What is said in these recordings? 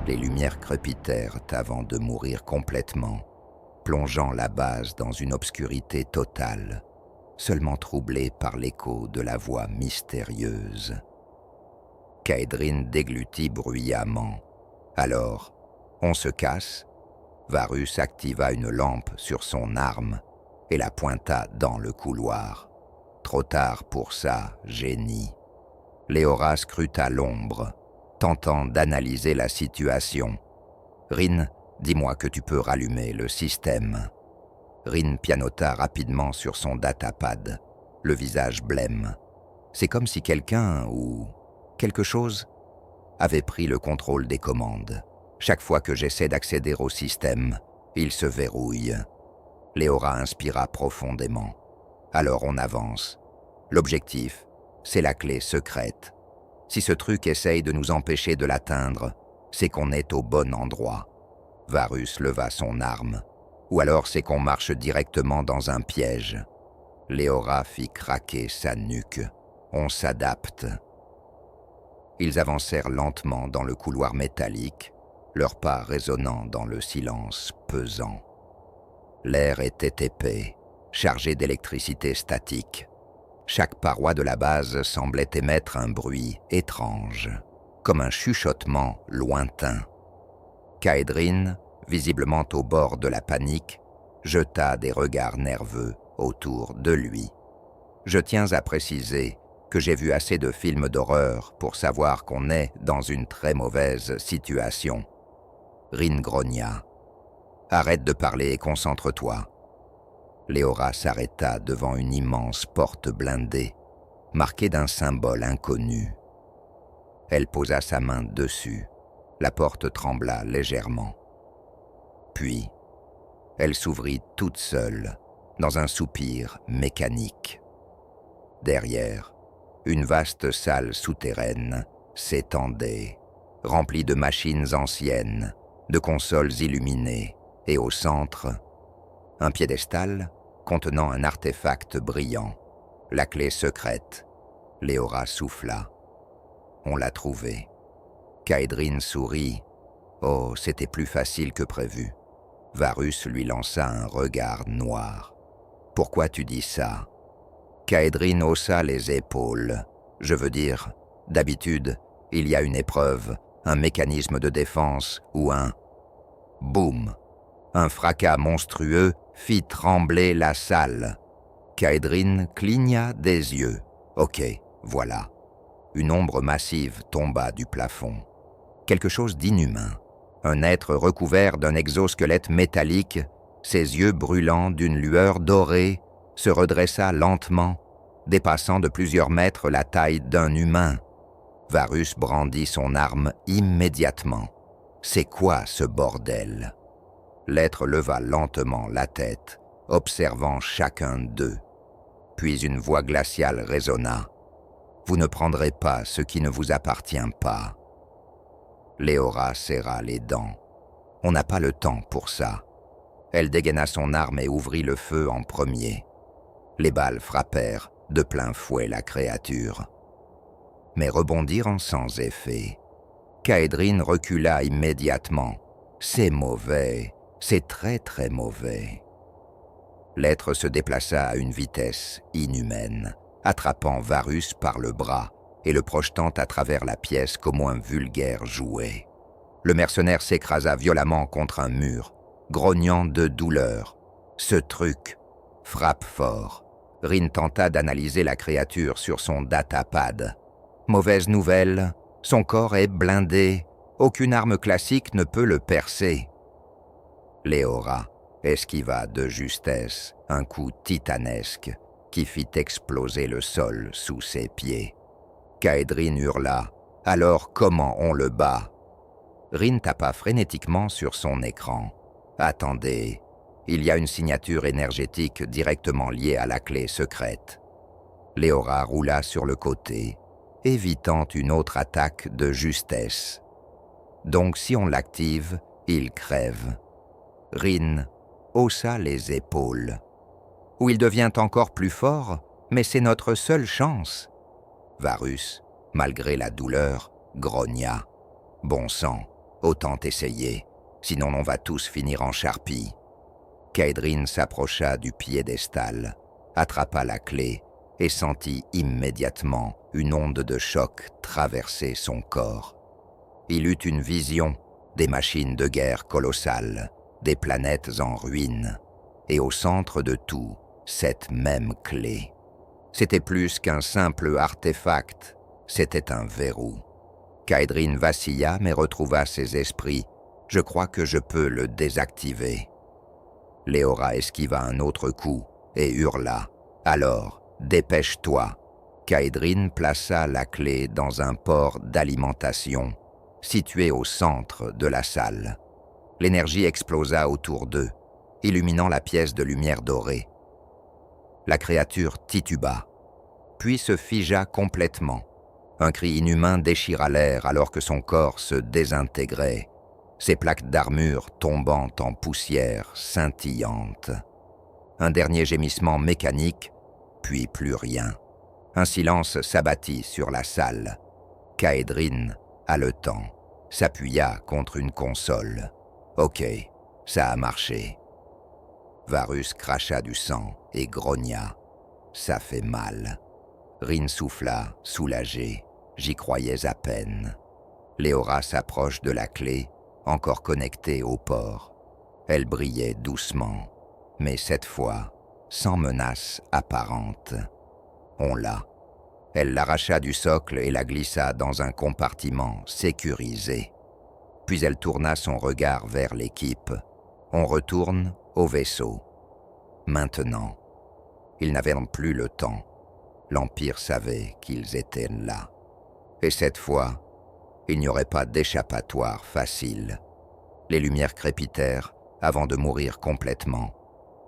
Les lumières crépitèrent avant de mourir complètement, plongeant la base dans une obscurité totale, seulement troublée par l'écho de la voix mystérieuse. Kaedryn déglutit bruyamment. Alors, on se casse. Varus activa une lampe sur son arme et la pointa dans le couloir. Trop tard pour ça, génie. Léora scruta l'ombre, tentant d'analyser la situation. « Rin, dis-moi que tu peux rallumer le système. » Rin pianota rapidement sur son datapad, le visage blême. C'est comme si quelqu'un ou quelque chose avait pris le contrôle des commandes. Chaque fois que j'essaie d'accéder au système, il se verrouille. Léora inspira profondément. Alors on avance. L'objectif, c'est la clé secrète. Si ce truc essaye de nous empêcher de l'atteindre, c'est qu'on est au bon endroit. Varus leva son arme. Ou alors c'est qu'on marche directement dans un piège. Léora fit craquer sa nuque. On s'adapte. Ils avancèrent lentement dans le couloir métallique, leurs pas résonnant dans le silence pesant. L'air était épais, chargé d'électricité statique. Chaque paroi de la base semblait émettre un bruit étrange, comme un chuchotement lointain. Kaedryn, visiblement au bord de la panique, jeta des regards nerveux autour de lui. Je tiens à préciser que j'ai vu assez de films d'horreur pour savoir qu'on est dans une très mauvaise situation. Rin grogna. « Arrête de parler et concentre-toi. » Léora s'arrêta devant une immense porte blindée, marquée d'un symbole inconnu. Elle posa sa main dessus. La porte trembla légèrement. Puis, elle s'ouvrit toute seule, dans un soupir mécanique. Derrière, une vaste salle souterraine s'étendait, remplie de machines anciennes, de consoles illuminées, et au centre, un piédestal contenant un artefact brillant, la clé secrète. Léora souffla. On l'a trouvée. Kaedryn sourit. Oh, c'était plus facile que prévu. Varus lui lança un regard noir. « Pourquoi tu dis ça ?» Kaedryn haussa les épaules. « Je veux dire, d'habitude, il y a une épreuve, un mécanisme de défense ou un... » Boum! Un fracas monstrueux fit trembler la salle. Kaedryn cligna des yeux. « Ok, voilà. » Une ombre massive tomba du plafond. Quelque chose d'inhumain. Un être recouvert d'un exosquelette métallique, ses yeux brûlants d'une lueur dorée, se redressa lentement, dépassant de plusieurs mètres la taille d'un humain. Varus brandit son arme immédiatement. « C'est quoi ce bordel ?» L'être leva lentement la tête, observant chacun d'eux. Puis une voix glaciale résonna. « Vous ne prendrez pas ce qui ne vous appartient pas. » Léora serra les dents. « On n'a pas le temps pour ça. » Elle dégaina son arme et ouvrit le feu en premier. Les balles frappèrent de plein fouet la créature, mais rebondirent sans effet. Kaedryn recula immédiatement. « C'est mauvais, c'est très très mauvais. » L'être se déplaça à une vitesse inhumaine, attrapant Varus par le bras et le projetant à travers la pièce comme un vulgaire jouet. Le mercenaire s'écrasa violemment contre un mur, grognant de douleur. Ce truc frappe fort. Rin tenta d'analyser la créature sur son datapad. Mauvaise nouvelle, son corps est blindé. Aucune arme classique ne peut le percer. Léora esquiva de justesse un coup titanesque qui fit exploser le sol sous ses pieds. Kaedryn hurla. « Alors comment on le bat ?» Rin tapa frénétiquement sur son écran. « Attendez, il y a une signature énergétique directement liée à la clé secrète. » Léora roula sur le côté, évitant une autre attaque de justesse. « Donc si on l'active, il crève. » Rin haussa les épaules. « Ou il devient encore plus fort, mais c'est notre seule chance. » Varus, malgré la douleur, grogna. « Bon sang, Autant essayer, sinon on va tous finir en charpie. Kaedrine s'approcha du piédestal, attrapa la clé et sentit immédiatement une onde de choc traverser son corps. Il eut une vision, des machines de guerre colossales, des planètes en ruine, et au centre de tout, cette même clé. C'était plus qu'un simple artefact, c'était un verrou. Kaedrine vacilla mais retrouva ses esprits. « Je crois que je peux le désactiver. » Léora esquiva un autre coup et hurla. « Alors, dépêche-toi !» Kaedrine plaça la clé dans un port d'alimentation situé au centre de la salle. L'énergie explosa autour d'eux, illuminant la pièce de lumière dorée. La créature tituba, puis se figea complètement. Un cri inhumain déchira l'air alors que son corps se désintégrait, ses plaques d'armure tombant en poussière scintillante. Un dernier gémissement mécanique, puis plus rien. Un silence s'abattit sur la salle. Kaedrine, haletant, s'appuya contre une console. « Ok, ça a marché. » Varus cracha du sang et grogna. « Ça fait mal. » Rin souffla, soulagé. « J'y croyais à peine. » Léora s'approche de la clé, encore connectée au port. Elle brillait doucement, mais cette fois, sans menace apparente. On l'a. Elle l'arracha du socle et la glissa dans un compartiment sécurisé. Puis elle tourna son regard vers l'équipe. On retourne au vaisseau. Maintenant, ils n'avaient plus le temps. L'Empire savait qu'ils étaient là. Et cette fois, il n'y aurait pas d'échappatoire facile. Les lumières crépitèrent avant de mourir complètement,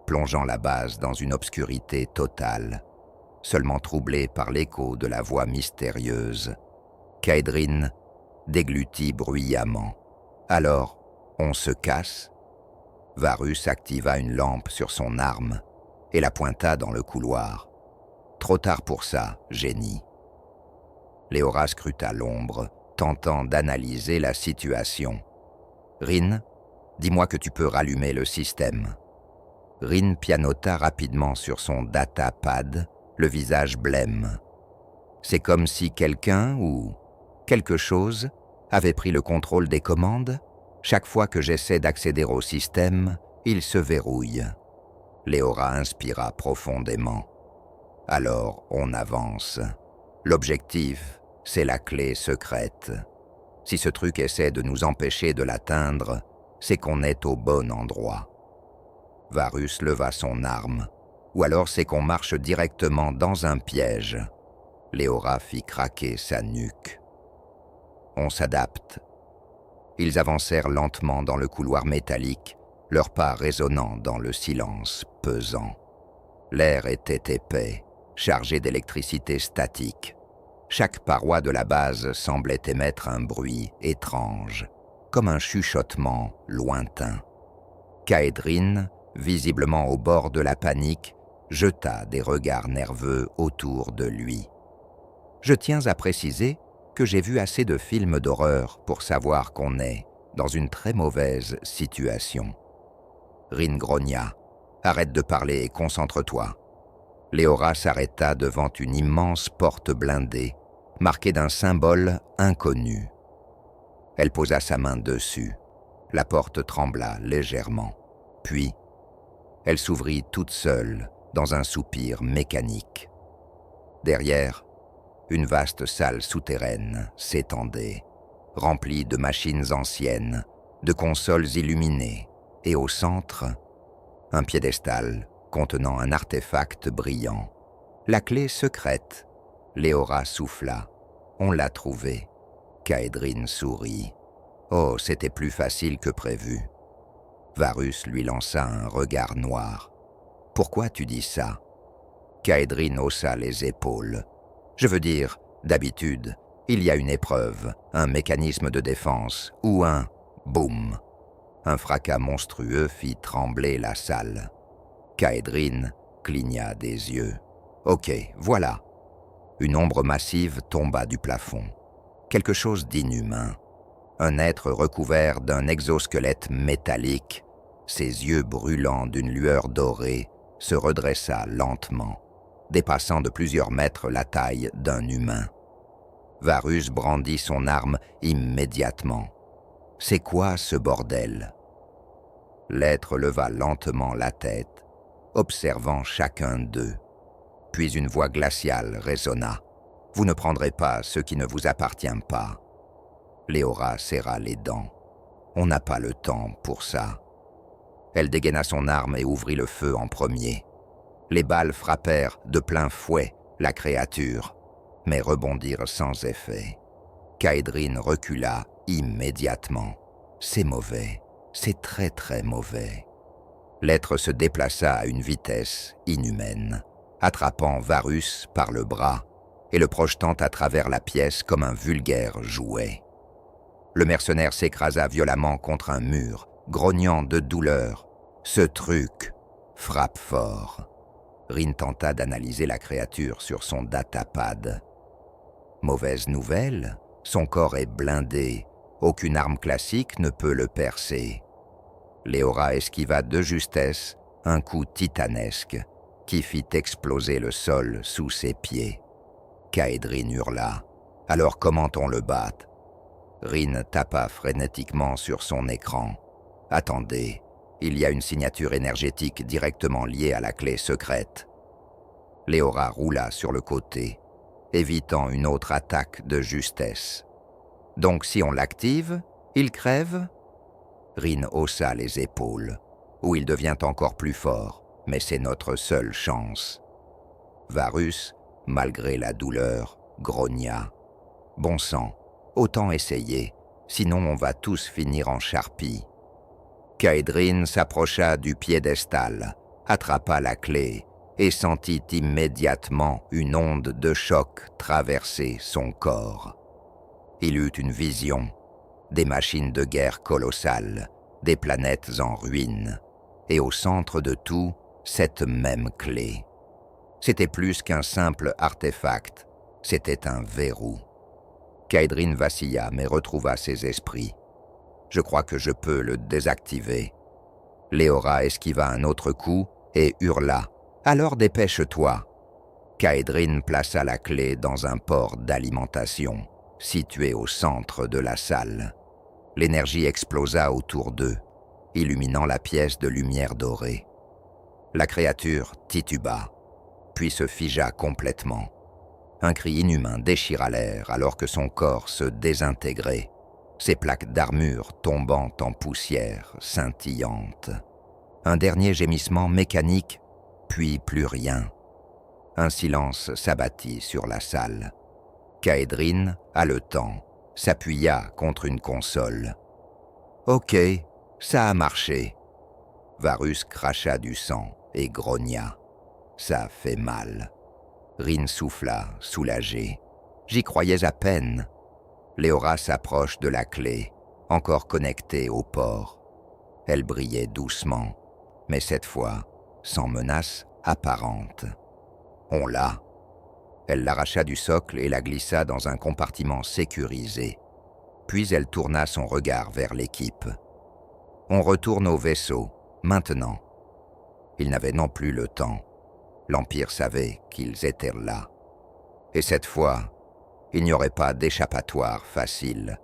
plongeant la base dans une obscurité totale, seulement troublée par l'écho de la voix mystérieuse. Kaedrine déglutit bruyamment. « Alors, on se casse ?» Varus activa une lampe sur son arme et la pointa dans le couloir. « Trop tard pour ça, génie. » Léora scruta l'ombre, tentant d'analyser la situation. « Rin, dis-moi que tu peux rallumer le système. » Rin pianota rapidement sur son datapad, le visage blême. C'est comme si quelqu'un ou quelque chose avait pris le contrôle des commandes. Chaque fois que j'essaie d'accéder au système, il se verrouille. Léora inspira profondément. Alors on avance. L'objectif, c'est la clé secrète. Si ce truc essaie de nous empêcher de l'atteindre, c'est qu'on est au bon endroit. Varus leva son arme, ou alors c'est qu'on marche directement dans un piège. Léora fit craquer sa nuque. On s'adapte. Ils avancèrent lentement dans le couloir métallique, leurs pas résonnant dans le silence pesant. L'air était épais, chargé d'électricité statique. Chaque paroi de la base semblait émettre un bruit étrange, comme un chuchotement lointain. Kaedrine, visiblement au bord de la panique, jeta des regards nerveux autour de lui. Je tiens à préciser que j'ai vu assez de films d'horreur pour savoir qu'on est dans une très mauvaise situation. Rin grogna. « Arrête de parler et concentre-toi. » Léora s'arrêta devant une immense porte blindée, marquée d'un symbole inconnu. Elle posa sa main dessus. La porte trembla légèrement. Puis, elle s'ouvrit toute seule dans un soupir mécanique. Derrière, une vaste salle souterraine s'étendait, remplie de machines anciennes, de consoles illuminées, et au centre, un piédestal contenant un artefact brillant. La clé secrète. Léora souffla. On l'a trouvée. Kaedrine sourit. Oh, c'était plus facile que prévu. Varus lui lança un regard noir. Pourquoi tu dis ça? Kaedrine haussa les épaules. Je veux dire, d'habitude, il y a une épreuve, un mécanisme de défense, ou un boum. Un fracas monstrueux fit trembler la salle. Kaedrine cligna des yeux. Ok, voilà. Une ombre massive tomba du plafond. Quelque chose d'inhumain. un être recouvert d'un exosquelette métallique, ses yeux brûlants d'une lueur dorée, se redressa lentement, dépassant de plusieurs mètres la taille d'un humain. Varus brandit son arme immédiatement. « C'est quoi ce bordel ?» L'être leva lentement la tête, observant chacun d'eux. Puis une voix glaciale résonna. « Vous ne prendrez pas ce qui ne vous appartient pas. » Léora serra les dents. « On n'a pas le temps pour ça. » Elle dégaina son arme et ouvrit le feu en premier. Les balles frappèrent de plein fouet la créature, mais rebondirent sans effet. Kaedryn recula immédiatement. C'est mauvais, c'est très très mauvais. L'être se déplaça à une vitesse inhumaine, attrapant Varus par le bras et le projetant à travers la pièce comme un vulgaire jouet. Le mercenaire s'écrasa violemment contre un mur, grognant de douleur. Ce truc frappe fort. Rin tenta d'analyser la créature sur son datapad. Mauvaise nouvelle, son corps est blindé. Aucune arme classique ne peut le percer. Léora esquiva de justesse un coup titanesque qui fit exploser le sol sous ses pieds. Kaedryn hurla. « Alors comment on le bat ?» Rin tapa frénétiquement sur son écran. « Attendez, il y a une signature énergétique directement liée à la clé secrète. » Léora roula sur le côté, évitant une autre attaque de justesse. « Donc si on l'active, il crève ?» Rin haussa les épaules. « Ou il devient encore plus fort, mais c'est notre seule chance. » Varus, malgré la douleur, grogna. « Bon sang, autant essayer, sinon on va tous finir en charpie. » Kaedryn s'approcha du piédestal, attrapa la clé et sentit immédiatement une onde de choc traverser son corps. Il eut une vision, des machines de guerre colossales, des planètes en ruine, et au centre de tout, cette même clé. C'était plus qu'un simple artefact, c'était un verrou. Kaedryn vacilla mais retrouva ses esprits. « Je crois que je peux le désactiver. » Léora esquiva un autre coup et hurla. « Alors dépêche-toi !» Kaedryn plaça la clé dans un port d'alimentation, situé au centre de la salle. L'énergie explosa autour d'eux, illuminant la pièce de lumière dorée. La créature tituba, puis se figea complètement. Un cri inhumain déchira l'air alors que son corps se désintégrait, ses plaques d'armure tombant en poussière scintillante. Un dernier gémissement mécanique, puis plus rien. Un silence s'abattit sur la salle. Kaedryn, haletant, s'appuya contre une console. « Ok, ça a marché. » Varus cracha du sang et grogna. « Ça fait mal. » Rin souffla, soulagé. « J'y croyais à peine. » Léora s'approche de la clé, encore connectée au port. Elle brillait doucement, mais cette fois, sans menace apparente. « On l'a. » Elle l'arracha du socle et la glissa dans un compartiment sécurisé. Puis elle tourna son regard vers l'équipe. « On retourne au vaisseau, maintenant. » Ils n'avaient non plus le temps. L'Empire savait qu'ils étaient là. Et cette fois, il n'y aurait pas d'échappatoire facile.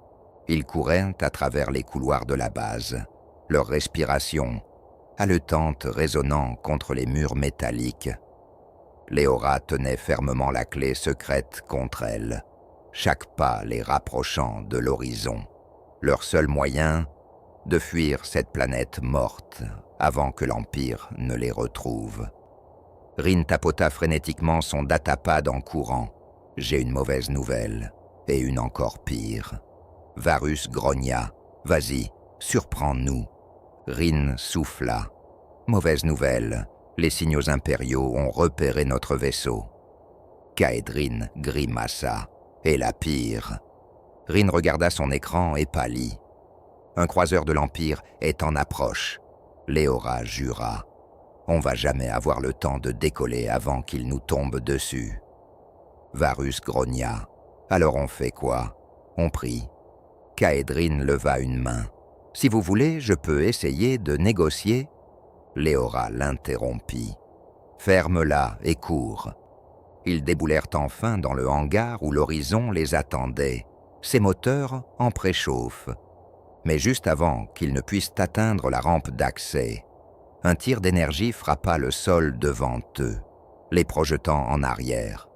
Ils couraient à travers les couloirs de la base, leur respiration haletante résonnant contre les murs métalliques. Léora tenait fermement la clé secrète contre elle, chaque pas les rapprochant de l'horizon. Leur seul moyen, de fuir cette planète morte avant que l'Empire ne les retrouve. Rin tapota frénétiquement son datapad en courant. « J'ai une mauvaise nouvelle, et une encore pire. » Varus grogna. « Vas-y, surprends-nous. » Rin souffla. « Mauvaise nouvelle, les signaux impériaux ont repéré notre vaisseau. » Kaedryn grimaça. « Et la pire. » Rin regarda son écran et pâlit. « Un croiseur de l'Empire est en approche. » Léora jura. « On va jamais avoir le temps de décoller avant qu'il nous tombe dessus. » Varus grogna. « Alors on fait quoi ? On prie. » Kaedrine leva une main. « Si vous voulez, je peux essayer de négocier. » Léora l'interrompit. « Ferme-la et cours. » Ils déboulèrent enfin dans le hangar où l'horizon les attendait, ses moteurs en préchauffe. Mais juste avant qu'ils ne puissent atteindre la rampe d'accès, un tir d'énergie frappa le sol devant eux, les projetant en arrière.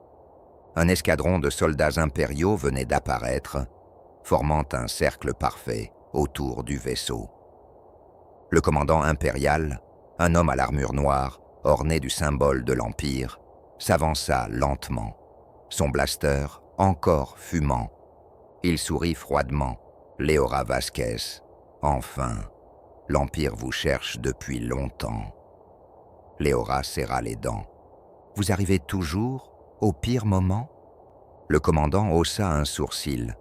Un escadron de soldats impériaux venait d'apparaître, formant un cercle parfait autour du vaisseau. Le commandant impérial, un homme à l'armure noire, orné du symbole de l'Empire, s'avança lentement, son blaster encore fumant. Il sourit froidement. « Léora Vasquez, enfin, l'Empire vous cherche depuis longtemps. » Léora serra les dents. « Vous arrivez toujours au pire moment ?» Le commandant haussa un sourcil.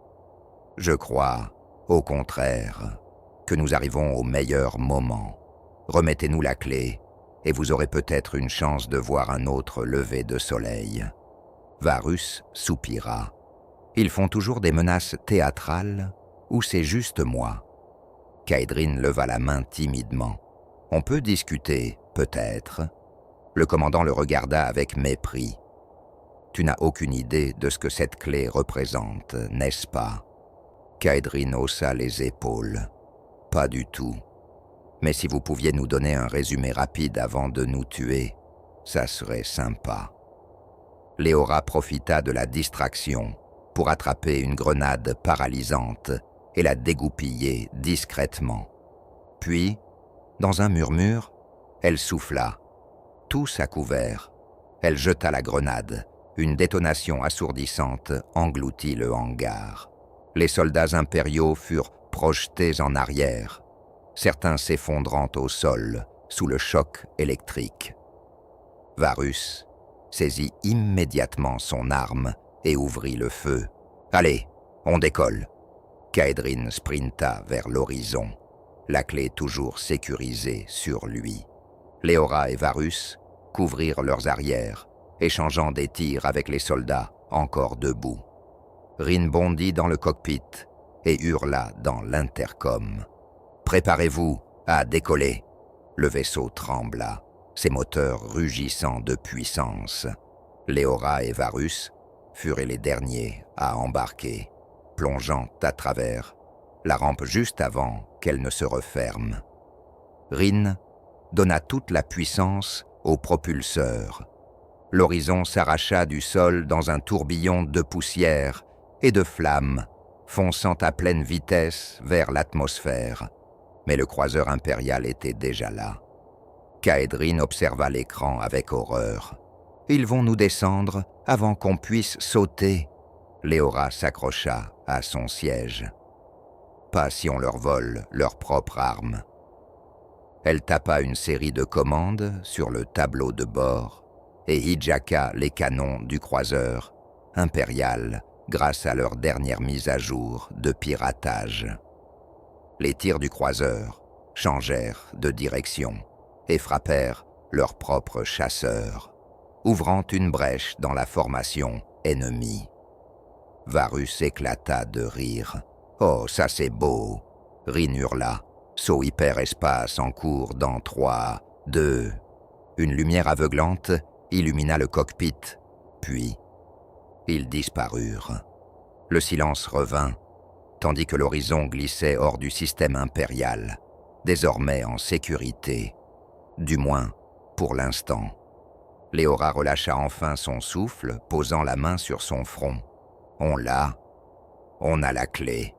« Je crois, au contraire, que nous arrivons au meilleur moment. Remettez-nous la clé, et vous aurez peut-être une chance de voir un autre lever de soleil. » Varus soupira. « Ils font toujours des menaces théâtrales, ou c'est juste moi ?» Kaedrine leva la main timidement. « On peut discuter, peut-être. » Le commandant le regarda avec mépris. « Tu n'as aucune idée de ce que cette clé représente, n'est-ce pas ?» Kaedrine haussa les épaules. « Pas du tout. Mais si vous pouviez nous donner un résumé rapide avant de nous tuer, ça serait sympa. » Léora profita de la distraction pour attraper une grenade paralysante et la dégoupiller discrètement. Puis, dans un murmure, elle souffla. Tous à couvert. Elle jeta la grenade. Une détonation assourdissante engloutit le hangar. Les soldats impériaux furent projetés en arrière, certains s'effondrant au sol sous le choc électrique. Varus saisit immédiatement son arme et ouvrit le feu. « Allez, on décolle !» Kaedrine sprinta vers l'horizon, la clé toujours sécurisée sur lui. Léora et Varus couvrirent leurs arrières, échangeant des tirs avec les soldats encore debout. Rin bondit dans le cockpit et hurla dans l'intercom. « Préparez-vous à décoller !» Le vaisseau trembla, ses moteurs rugissant de puissance. Léora et Varus furent les derniers à embarquer, plongeant à travers la rampe juste avant qu'elle ne se referme. Rin donna toute la puissance au propulseur. L'horizon s'arracha du sol dans un tourbillon de poussière et de flammes, fonçant à pleine vitesse vers l'atmosphère. Mais le croiseur impérial était déjà là. Kaedrine observa l'écran avec horreur. « Ils vont nous descendre avant qu'on puisse sauter. » Léora s'accrocha à son siège. « Pas si on leur vole leur propre arme. » Elle tapa une série de commandes sur le tableau de bord et hijacka les canons du croiseur impérial grâce à leur dernière mise à jour de piratage. Les tirs du croiseur changèrent de direction et frappèrent leurs propres chasseurs, ouvrant une brèche dans la formation ennemie. Varus éclata de rire. « Oh, ça c'est beau !» Rin hurla. Saut hyperespace en cours dans 3, 2... Une lumière aveuglante illumina le cockpit, puis ils disparurent. Le silence revint, tandis que l'horizon glissait hors du système impérial, désormais en sécurité, du moins pour l'instant. Léora relâcha enfin son souffle, posant la main sur son front. « On l'a, on a la clé. »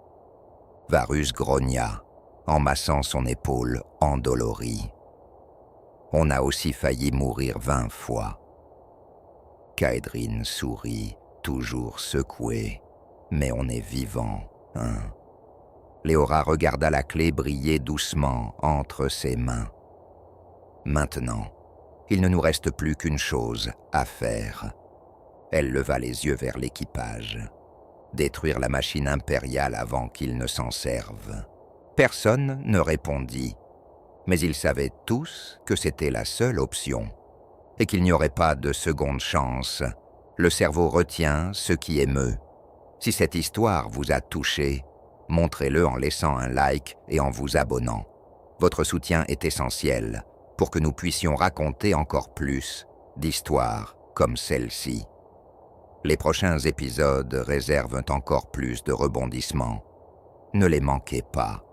Varus grogna, en massant son épaule endolorie. « On a aussi failli mourir 20 fois. » Kaedrine sourit, toujours secouée. « Mais on est vivant, hein ?» Léora regarda la clé briller doucement entre ses mains. « Maintenant, il ne nous reste plus qu'une chose à faire. » Elle leva les yeux vers l'équipage. Détruire la machine impériale avant qu'ils ne s'en servent. Personne ne répondit, mais ils savaient tous que c'était la seule option et qu'il n'y aurait pas de seconde chance. Le cerveau retient ce qui émeut. Si cette histoire vous a touché, Montrez-le en laissant un like et en vous abonnant. Votre soutien est essentiel pour que nous puissions raconter encore plus d'histoires comme celle-ci. Les prochains épisodes réservent encore plus de rebondissements. Ne les manquez pas.